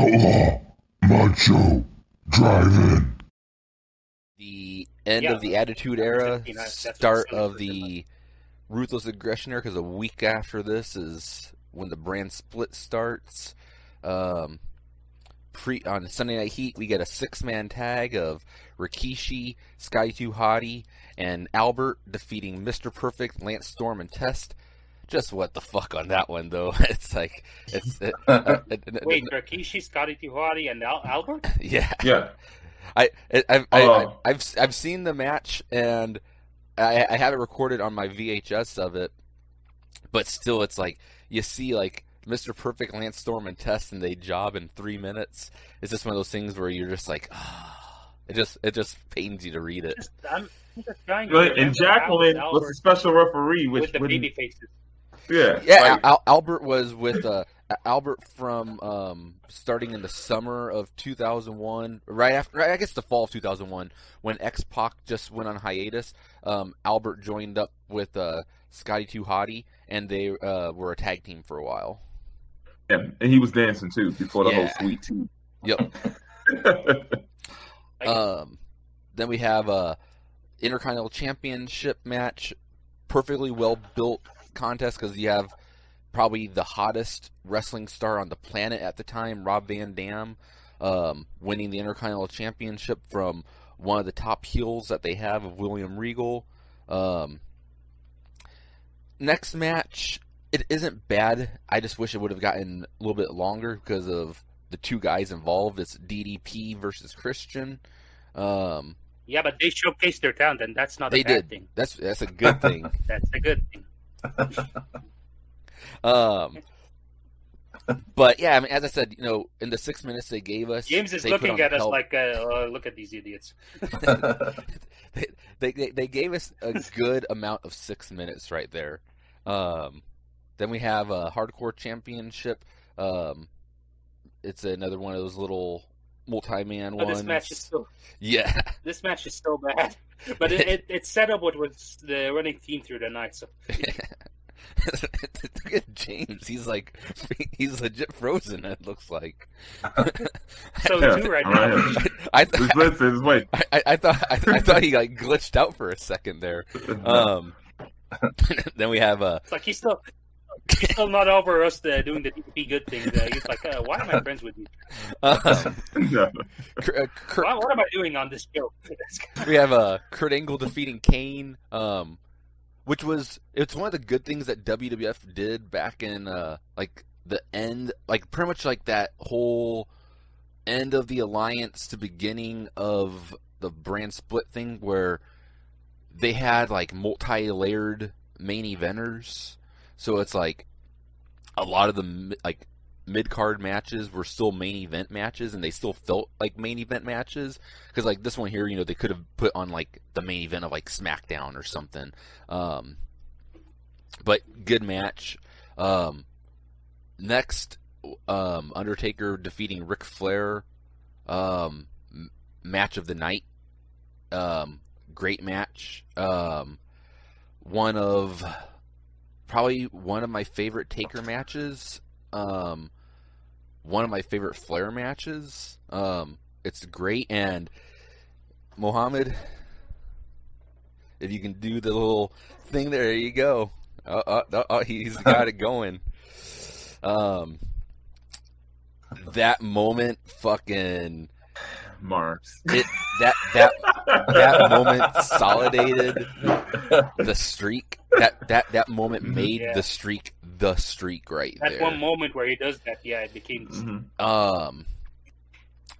Outlaw Mudshow Drive-In. The end of the Attitude Era, start of the Ruthless Aggression Era, because a week after this is when the brand split starts. On Sunday Night Heat, we get a 6-man tag of Rikishi, Scotty 2 Hotty, and Albert defeating Mr. Perfect, Lance Storm, and Test. Just what the fuck on that one, though. It's like... Wait, Rikishi, Scotty 2 Hotty, and Albert? Yeah. Yeah. I've seen the match, and I have it recorded on my VHS of it, but still, it's like, you see, like, Mr. Perfect, Lance Storm, and Test, and they job in 3 minutes. It's just one of those things where you're just like, it just pains you to read it. I'm just trying to and Jacqueline was a special referee, with the baby faces. Yeah. Albert was with Albert from starting in the summer of 2001, right after, I guess the fall of 2001, when X-Pac just went on hiatus. Albert joined up with Scotty 2 Hotty, and they were a tag team for a while. Yeah, and he was dancing too before the whole sweet tea. Yep. Then we have a Intercontinental Championship match, perfectly well built contest, because you have probably the hottest wrestling star on the planet at the time, Rob Van Dam, winning the Intercontinental Championship from one of the top heels that they have of William Regal. Next match, it isn't bad. I just wish it would have gotten a little bit longer because of the two guys involved. It's DDP versus Christian. Yeah, but they showcased their talent, and that's not a bad thing. That's a good thing. That's a good thing. But yeah, I mean, as I said, in the 6 minutes they gave us, James is looking at us like, look at these idiots. they gave us a good amount of 6 minutes right there. Then we have a Hardcore Championship. It's another one of those little multi-man ones. This match is so This match is so bad, but it's set up what was the running theme through the night. So. Look at James. He's legit frozen. It looks like. So too right now. I thought he like glitched out for a second there. Then we have It's like he's still not over us doing the DP good thing. He's like, why am I friends with you? What am I doing on this show? We have Kurt Angle defeating Kane. Which it's one of the good things that WWF did back in like the end, like pretty much like that whole end of the alliance to beginning of the brand split thing, where they had like multi-layered main eventers. So it's like a lot of the like mid-card matches were still main event matches, and they still felt like main event matches, because like this one here, they could have put on like the main event of like SmackDown or something. But good match. Next, Undertaker defeating Ric Flair, match of the night. Great match. Probably one of my favorite Taker matches. One of my favorite Flair matches. It's great, and Mohamed, if you can do the little thing there you go. He's got it going. That moment, fucking marks. That moment solidated the streak. That moment made the streak right there. That one moment where he does that, it became.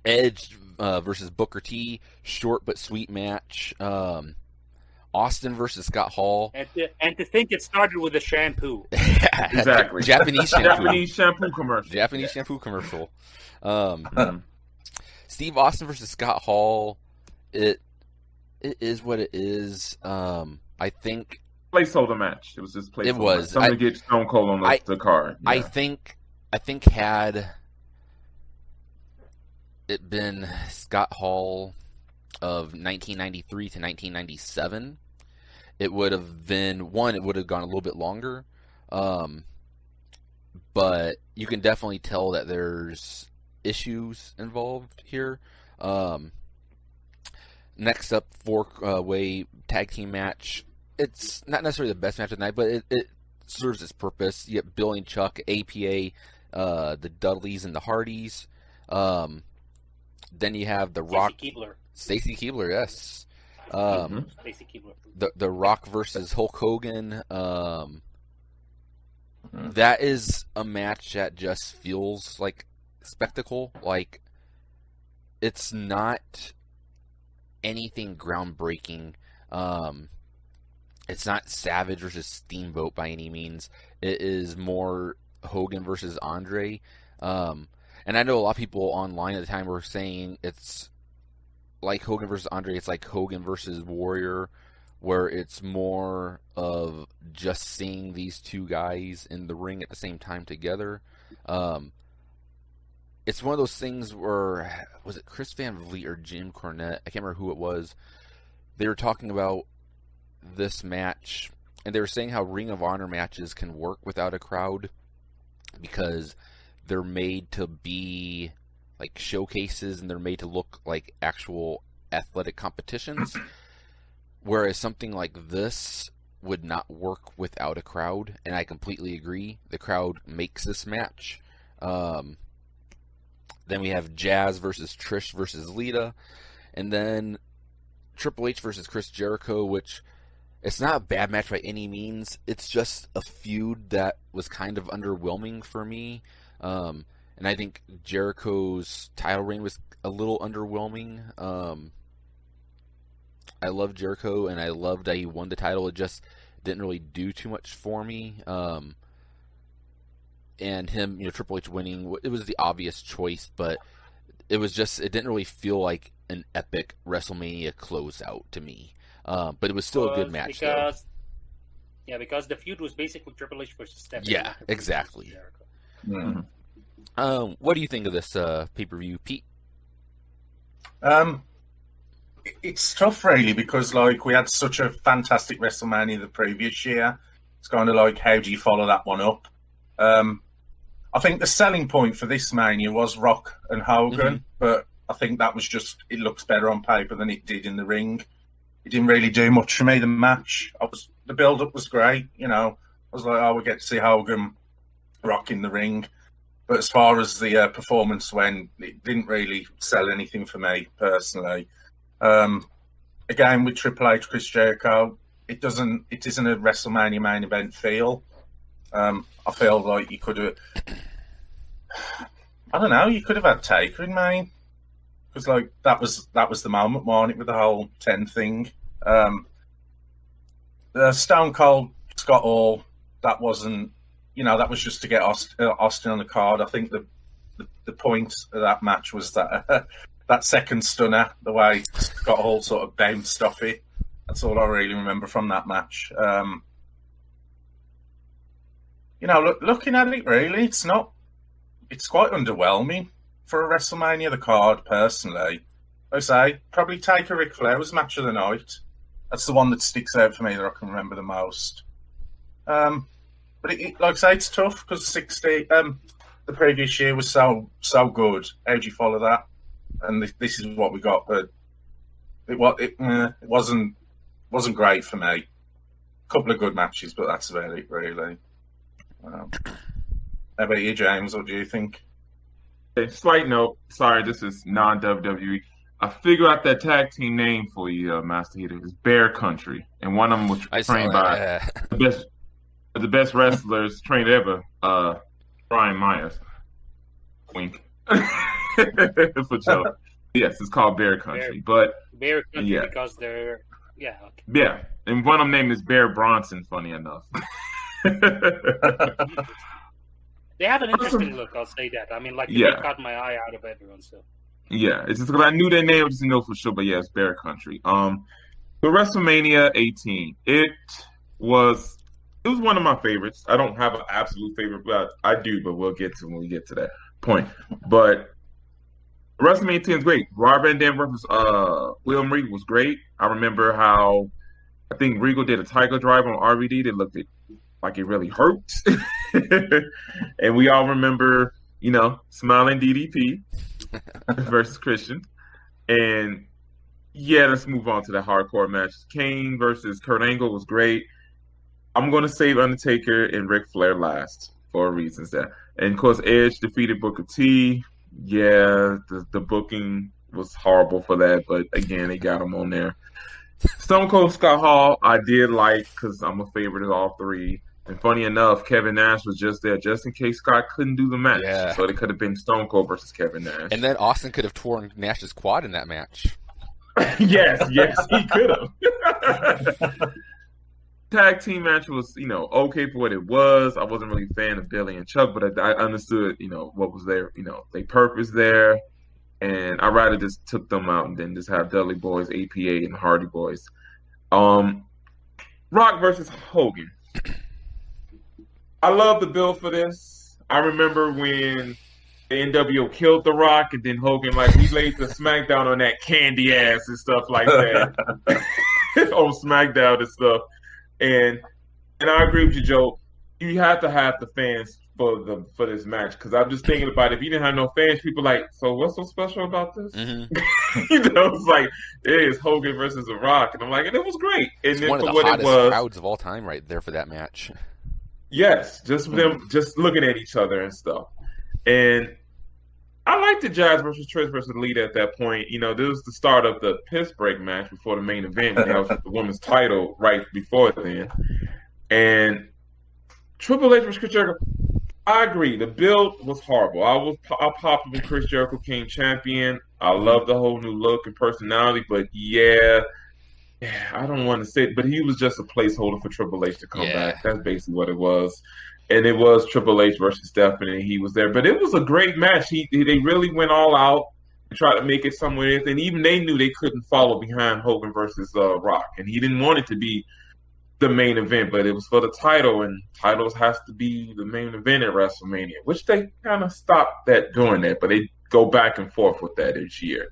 Edge versus Booker T, short but sweet match. Austin versus Scott Hall. And to think it started with a shampoo. Exactly. Japanese shampoo commercial. Steve Austin versus Scott Hall. It is what it is. I think placeholder match. It was just placeholder. It was something to get Stone Cold on the card. Yeah. I think had it been Scott Hall of 1993 to 1997, it would have been it would have gone a little bit longer. But you can definitely tell that there's issues involved here. Next up, 4-way tag team match. It's not necessarily the best match of the night, but it serves its purpose. You get Billy and Chuck, APA, the Dudleys and the Hardys. Then you have the Rock. Stacy Keibler, yes. Stacy Keibler. The Rock versus Hulk Hogan. That is a match that just feels like spectacle. Like, it's not anything groundbreaking. It's not Savage versus Steamboat by any means. It is more Hogan versus Andre. And I know a lot of people online at the time were saying it's like Hogan versus Andre. It's like Hogan versus Warrior, where it's more of just seeing these two guys in the ring at the same time together. It's one of those things where, was it Chris Van Vliet or Jim Cornette? I can't remember who it was. They were talking about this match, and they were saying how Ring of Honor matches can work without a crowd because they're made to be like showcases and they're made to look like actual athletic competitions, whereas something like this would not work without a crowd, and I completely agree. The crowd makes this match. Then we have Jazz versus Trish versus Lita, and then Triple H versus Chris Jericho, which it's not a bad match by any means. It's just a feud that was kind of underwhelming for me. And I think Jericho's title reign was a little underwhelming. I love Jericho, and I loved that he won the title. It just didn't really do too much for me. And him, Triple H winning, it was the obvious choice, but it didn't really feel like an epic WrestleMania closeout to me. But it was still a good match, though. Yeah, because the feud was basically Triple H versus Stephanie. Yeah, exactly. Mm-hmm. What do you think of this pay-per-view, Pete? It's tough, really, because we had such a fantastic WrestleMania the previous year. It's kind of like, how do you follow that one up? I think the selling point for this Mania was Rock and Hogan, but I think that was just, it looks better on paper than it did in the ring. It didn't really do much for me, the match. The build-up was great, I was like, we get to see Hogan Rock in the ring. But as far as the performance went, it didn't really sell anything for me, personally. Again, with Triple H, Chris Jericho, it isn't a WrestleMania main event feel. I feel like you could have, I don't know, you could have had Taker in main, because that was the moment, wasn't it, with the whole 10 thing. The Stone Cold Scott Hall, that wasn't, that was just to get Austin on the card. I think the point of that match was that that second stunner, the way Scott Hall sort of bounced off it. That's all I really remember from that match. Looking at it, really, it's quite underwhelming for a WrestleMania, the card, personally. I say, probably take a Ric Flair was match of the night. That's the one that sticks out for me that I can remember the most. But like I say, it's tough because the previous year was so good. How do you follow that? And this is what we got, but it wasn't great for me. A couple of good matches, but that's about it, really. How about you, James? What do you think? A slight note. Sorry, this is non-WWE. I figured out that tag team name for you, Master Heater. It's Bear Country, and one of them was trained by the best wrestlers trained ever, Brian Myers. Wink. For Joe. Yes, it's called Bear Country, Bear Country because they're okay. Yeah, and one of them name is Bear Bronson. Funny enough. They have an interesting look, I'll say that. I mean, they caught my eye out of everyone, so. Yeah, it's just because I knew their name, I just didn't know for sure, but yeah, it's Bear Country. The WrestleMania 18, it was one of my favorites. I don't have an absolute favorite, but I do, but we'll get to when we get to that point. But WrestleMania 18 is great. Rob Van Dam versus William Regal was great. I remember how I think Regal did a Tiger Drive on RVD that looked like it really hurt. And we all remember, smiling DDP. versus Christian. And yeah, let's move on to the hardcore match. Kane versus Kurt Angle was great. I'm going to save Undertaker and Ric Flair last for reasons there. And of course, Edge defeated Booker T. Yeah, the booking was horrible for that, but again, they got him on there. Stone Cold Scott Hall, I did like because I'm a favorite of all three. And funny enough, Kevin Nash was just there just in case Scott couldn't do the match. Yeah. So it could have been Stone Cold versus Kevin Nash. And then Austin could have torn Nash's quad in that match. yes, he could have. Tag team match was, okay for what it was. I wasn't really a fan of Billy and Chuck, but I understood, what was their, their purpose there. And I'd rather just took them out and then just have Dudley Boys, APA, and Hardy Boys. Rock versus Hogan. I love the build for this. I remember when the NWO killed The Rock, and then Hogan, he laid the SmackDown on that candy ass and stuff like that. On SmackDown and stuff. And I agree with you, Joe. You have to have the fans for this match, because I'm just thinking about it. If you didn't have no fans, people so what's so special about this? Mm-hmm. It's it is Hogan versus The Rock, and I'm and it was great. And it's one of the hottest crowds of all time right there for that match. Yes, just them just looking at each other and stuff. And I liked the Jazz versus Trish versus Lita at that point. This was the start of the piss break match before the main event. That was the women's title right before then. And Triple H versus Chris Jericho, I agree. The build was horrible. I popped when Chris Jericho became champion. I love the whole new look and personality, but yeah, I don't want to say it, but he was just a placeholder for Triple H to come back. That's basically what it was. And it was Triple H versus Stephanie. He was there. But it was a great match. They really went all out and tried to make it somewhere. And even they knew they couldn't follow behind Hogan versus Rock. And he didn't want it to be the main event, but it was for the title. And titles has to be the main event at WrestleMania, which they kind of stopped doing that. But they go back and forth with that each year.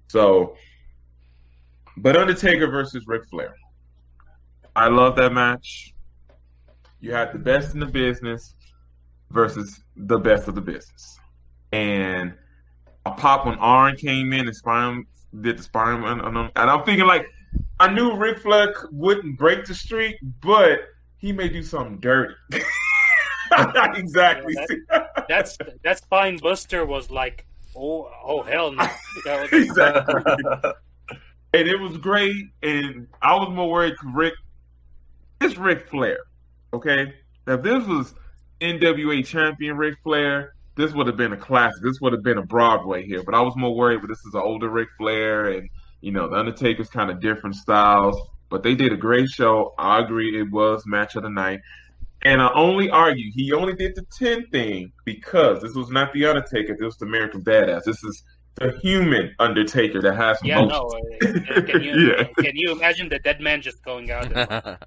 So, but Undertaker versus Ric Flair. I love that match. You had the best in the business versus the best of the business. And a pop when Arn came in and did the spine on him. And I'm thinking I knew Ric Flair wouldn't break the streak, but he may do something dirty. Exactly. That spine buster was oh hell no. Exactly. And it was great. And I was more worried because it's Ric Flair. Okay, now if this was NWA champion Ric Flair, this would have been a classic. This would have been a Broadway here. But I was more worried, but this is an older Ric Flair, and the Undertaker's kind of different styles. But they did a great show. I agree, it was match of the night. And I only argue he only did the 10 thing because this was not the Undertaker. This was the American Badass. This is the human Undertaker that has emotions. Can you imagine the dead man just going out there?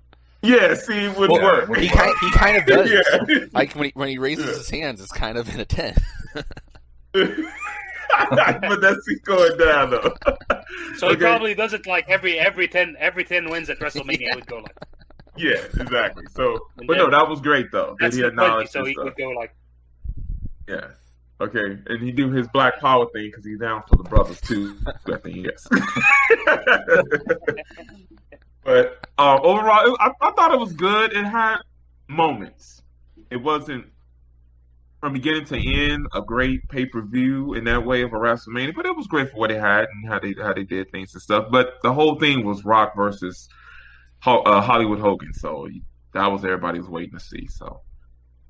Yeah, see, it wouldn't work. He kind of does. Yeah. When he raises his hands, it's kind of in a 10. But that's going down though. So he probably does it every 10 wins at WrestleMania. Yeah. He would go Yeah, exactly. So, but no, that was great though. That's he acknowledged so he would go Yeah. Okay, and he do his Black Power thing because he's down for the brothers too. I think yes. But overall, I thought it was good. It had moments. It wasn't from beginning to end a great pay-per-view in that way of a WrestleMania, but it was great for what it had and how they did things and stuff. But the whole thing was Rock versus Hollywood Hogan, so that was everybody was waiting to see. So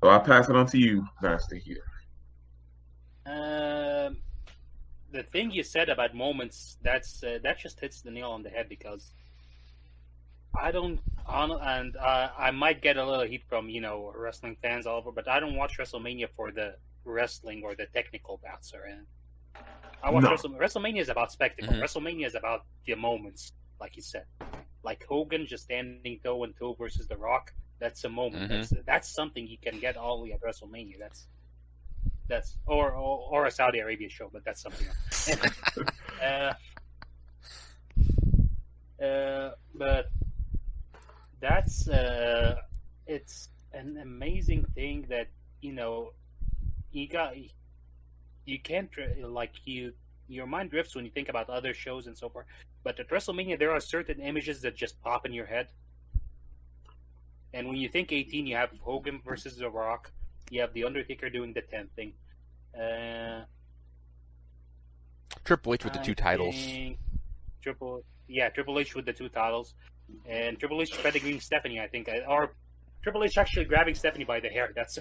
I'll pass it on to you, Master, here. The thing you said about moments, that just hits the nail on the head because I might get a little heat from wrestling fans all over, but I don't watch WrestleMania for the wrestling or the technical bouts or anything. I watch WrestleMania is about spectacle. Mm-hmm. WrestleMania is about the moments, like you said, like Hogan just standing toe and toe versus The Rock. That's a moment. Mm-hmm. That's something you can get only at WrestleMania. That's or a Saudi Arabia show, but that's something else. But that's it's an amazing thing that you can't your mind drifts when you think about other shows and so forth. But at WrestleMania, there are certain images that just pop in your head. And when you think 18, you have Hogan versus The Rock. You have The Undertaker doing the 10 thing. Triple H with the 2 titles. Triple H with the 2 titles. And Triple H pedigreeing Stephanie, I think. Or Triple H actually grabbing Stephanie by the hair. That's...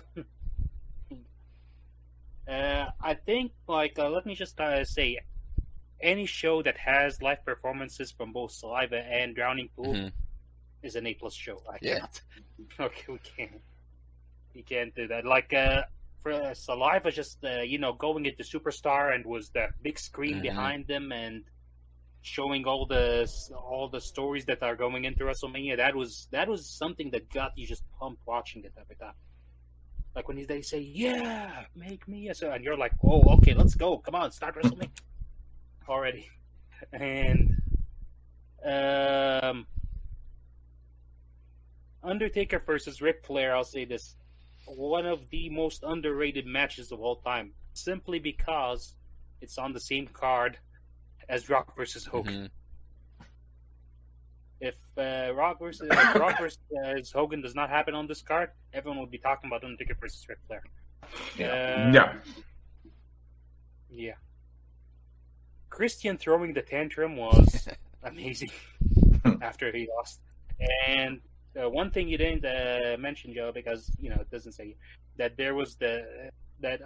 I think, let me just say, any show that has live performances from both Saliva and Drowning Pool is an A+ show. I can't. Okay, we can't do that. For Saliva, just going into Superstar and was that big screen behind them and showing all the stories that are going into WrestleMania. That was something that got you just pumped watching it every time. Like when they say, "Yeah, make me," and you're like, "Oh, okay, let's go. Come on, start WrestleMania already." And Undertaker versus Ric Flair, I'll say this, one of the most underrated matches of all time, simply because it's on the same card as Rock versus Hogan. If Rock versus Hogan does not happen on this card, everyone would be talking about Undertaker versus Ric Flair. Yeah. Christian throwing the tantrum was amazing after he lost. And one thing you didn't mention, Joe, because it doesn't say that there was that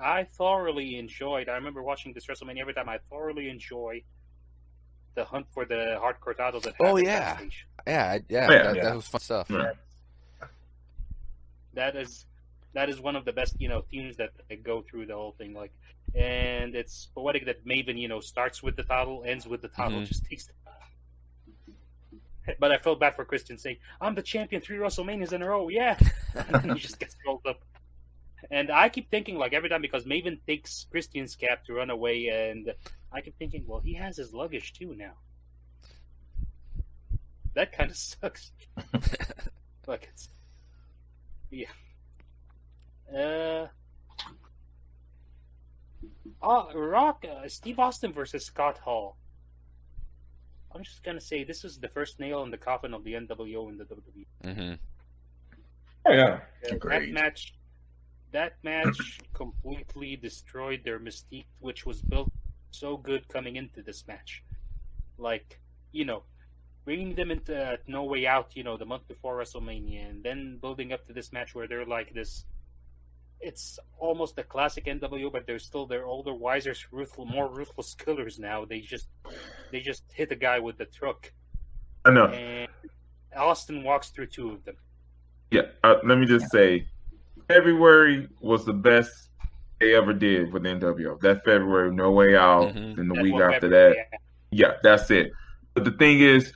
I thoroughly enjoyed. I remember watching this WrestleMania every time. I thoroughly enjoy the hunt for the hardcore title that happened backstage. That was fun stuff. Yeah. That is one of the best themes that go through the whole thing. And it's poetic that Maven starts with the title, ends with the title, just takes. But I felt bad for Christian saying, "I'm the champion 3 WrestleManias in a row." Yeah, and then he just gets rolled up. And I keep thinking, every time, because Maven takes Christian's cap to run away, and I keep thinking, well, he has his luggage too now. That kind of sucks. Rock, Steve Austin versus Scott Hall. I'm just gonna say this is the first nail in the coffin of the NWO in the WWE. Oh yeah, that match completely destroyed their mystique, which was built so good coming into this match. Bringing them into No Way Out, the month before WrestleMania, and then building up to this match where they're like this. It's almost the classic NWO, but they're still their older, wiser, more ruthless killers now. They just hit a guy with the truck. I know. And Austin walks through 2 of them. Yeah, let me just say, February was the best they ever did with NWO. That February, No Way Out, and the week after that. Yeah, that's it. But the thing is,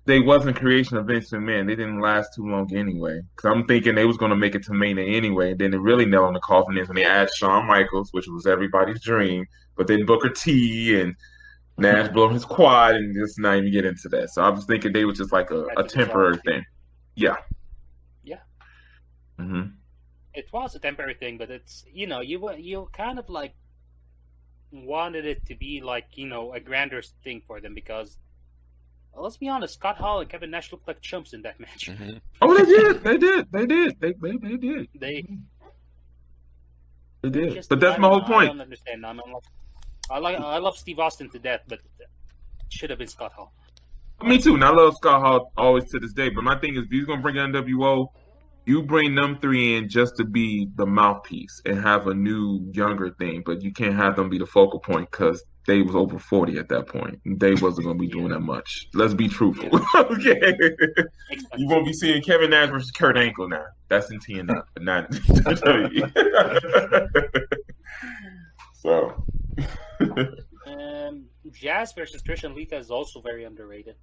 they wasn't creation of Vince McMahon. They didn't last too long anyway. Because I'm thinking they was going to make it to Mania anyway. And then it really nailed on the coffin is when they added Shawn Michaels, which was everybody's dream. But then Booker T and Nash blew his quad, and just not even get into that. So I was thinking they was just like a temporary thing. Yeah. Yeah. Mm-hmm. It was a temporary thing, but it's you kind of wanted it to be a grander thing for them because. Let's be honest, Scott Hall and Kevin Nash looked like chumps in that match. Oh, they did. They did. But that's my whole point. I don't understand. I love Steve Austin to death, but it should have been Scott Hall. Me too. And I love Scott Hall always to this day. But my thing is, if you're going to bring NWO, you bring them 3 in just to be the mouthpiece and have a new, younger thing. But you can't have them be the focal point because they was over 40 at that point. They wasn't going to be doing that much. Let's be truthful. Okay. You won't be seeing Kevin Nash versus Kurt Angle now. That's in TNA, but not So. Jazz versus Trish and Lita is also very underrated.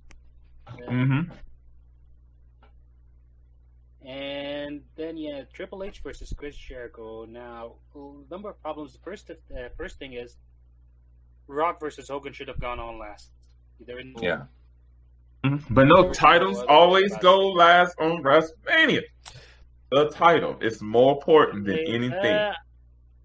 And then Triple H versus Chris Jericho. Now, a number of problems. The first thing is Rock versus Hogan should have gone on last. But no, titles always go last on WrestleMania. The title is more important than anything.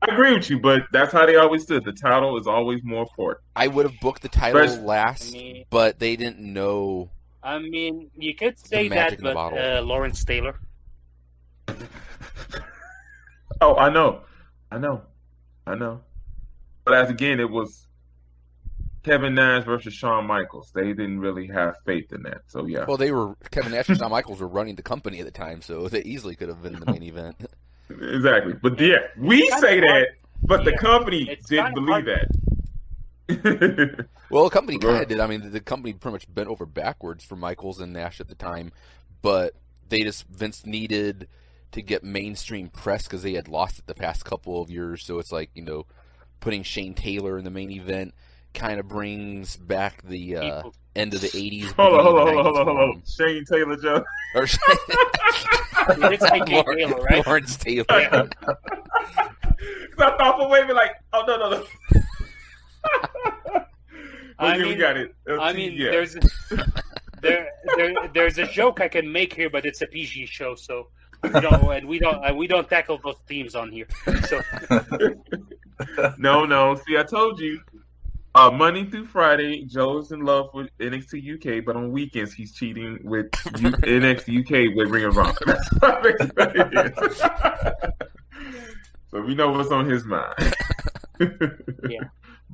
I agree with you, but that's how they always did. The title is always more important. I would have booked the title But- last, but they didn't know. I mean, you could say magic that, in the but bottle. Lawrence Taylor. Oh, I know. But as again, it was Kevin Nash versus Shawn Michaels. They didn't really have faith in that. So yeah. Well, Kevin Nash and Shawn Michaels were running the company at the time, so they easily could have been in the main event. Exactly. But yeah, we say that, but the company It's didn't kinda believe that. Well, the company kind of did. I mean, the company pretty much bent over backwards for Michaels and Nash at the time, but Vince needed to get mainstream press because they had lost it the past couple of years. So it's like, putting Shane Taylor in the main event kind of brings back the end of the 80s. Hold on. Shane Taylor, Joe. Or It's like Jay Taylor, right? Lawrence Taylor. Yeah. I thought for wait a minute, like, oh no. I We mean, got it. Yeah. there's a joke I can make here, but it's a PG show, so we don't tackle those themes on here. So No. See, I told you. Monday through Friday, Joe's in love with NXT UK, but on weekends he's cheating with NXT UK with Ring of Honor. That's what it is. So we know what's on his mind. Yeah.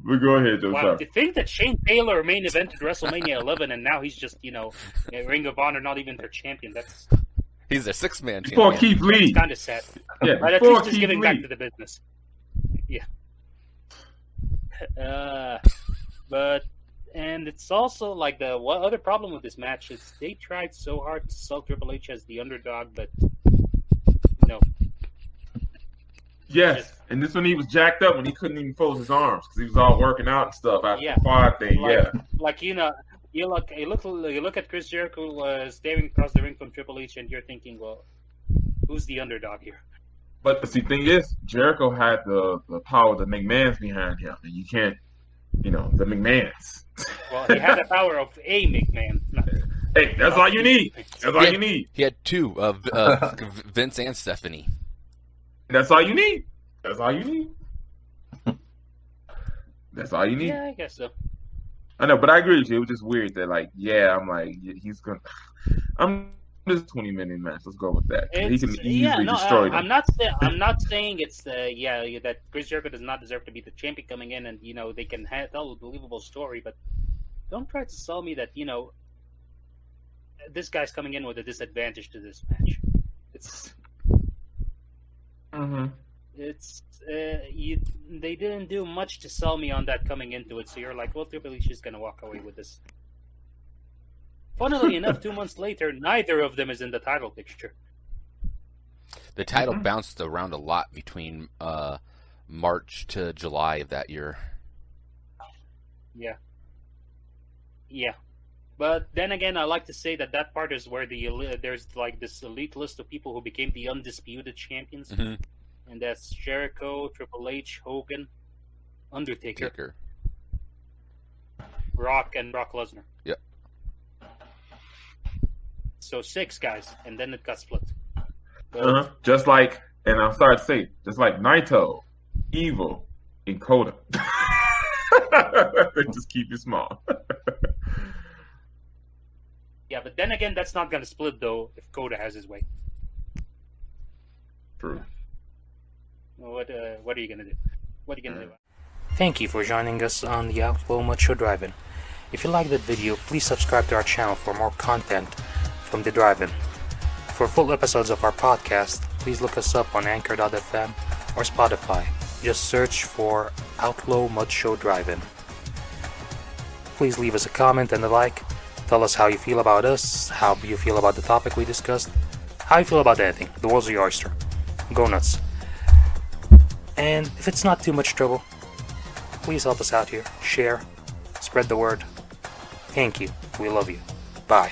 But go ahead, Joe. wow, to think that Shane Taylor main evented WrestleMania 11, and now he's just Ring of Honor, not even their champion. That's He's a six-man Before champion. Keith Lee. kind of sad. Yeah, But at before least he's Keith giving Lee. back to the business. Yeah. And it's also like the one other problem with this match is they tried so hard to sell Triple H as the underdog, but no. Yes, and this one he was jacked up when he couldn't even fold his arms because he was all working out and stuff after Yeah. the quad thing. Like you look at Chris Jericho staring across the ring from Triple H, and you're thinking, well, who's the underdog here? But the thing is, Jericho had the power of the McMahons behind him, and you can't, the McMahons. Well, he had the power of a McMahon. Hey, that's all you need. That's all you need. He had two, Vince and Stephanie. That's all you need. That's all you need. That's all you need. Yeah, I guess so. I know, but I agree with you. It was just weird that, I'm like, he's gonna. I'm this 20-minute match. Let's go with that. He can easily destroy them. I'm not saying it's that Chris Jericho does not deserve to be the champion coming in, and they can tell a believable story, but don't try to sell me that this guy's coming in with a disadvantage to this match. It's Mm-hmm. they didn't do much to sell me on that coming into it, so you're like, well, Triple H is gonna walk away with this. Funnily enough, 2 months later, neither of them is in the title picture. The title bounced around a lot between March to July of that year. Yeah. But then again, I like to say that part is where there's like this elite list of people who became the undisputed champions, and that's Jericho, Triple H, Hogan, Undertaker, Rock, and Brock Lesnar. Yep. So 6 guys, and then it got split. Just like, and I'm sorry to say, just like Naito, Evil, and Coda. They just keep it small. Yeah, but then again, that's not going to split, though, if Coda has his way. True. What are you going to do? What are you going to do? Thank you for joining us on the Outlaw Mudshow Drive-In. If you like that video, please subscribe to our channel for more content from the Drive-In. For full episodes of our podcast, please look us up on Anchor.fm or Spotify. Just search for Outlaw Mudshow Drive-In. Please leave us a comment and a like. Tell us how you feel about us, how you feel about the topic we discussed, how you feel about anything. The world's your oyster. Go nuts. And if it's not too much trouble, please help us out here. Share, spread the word. Thank you. We love you. Bye.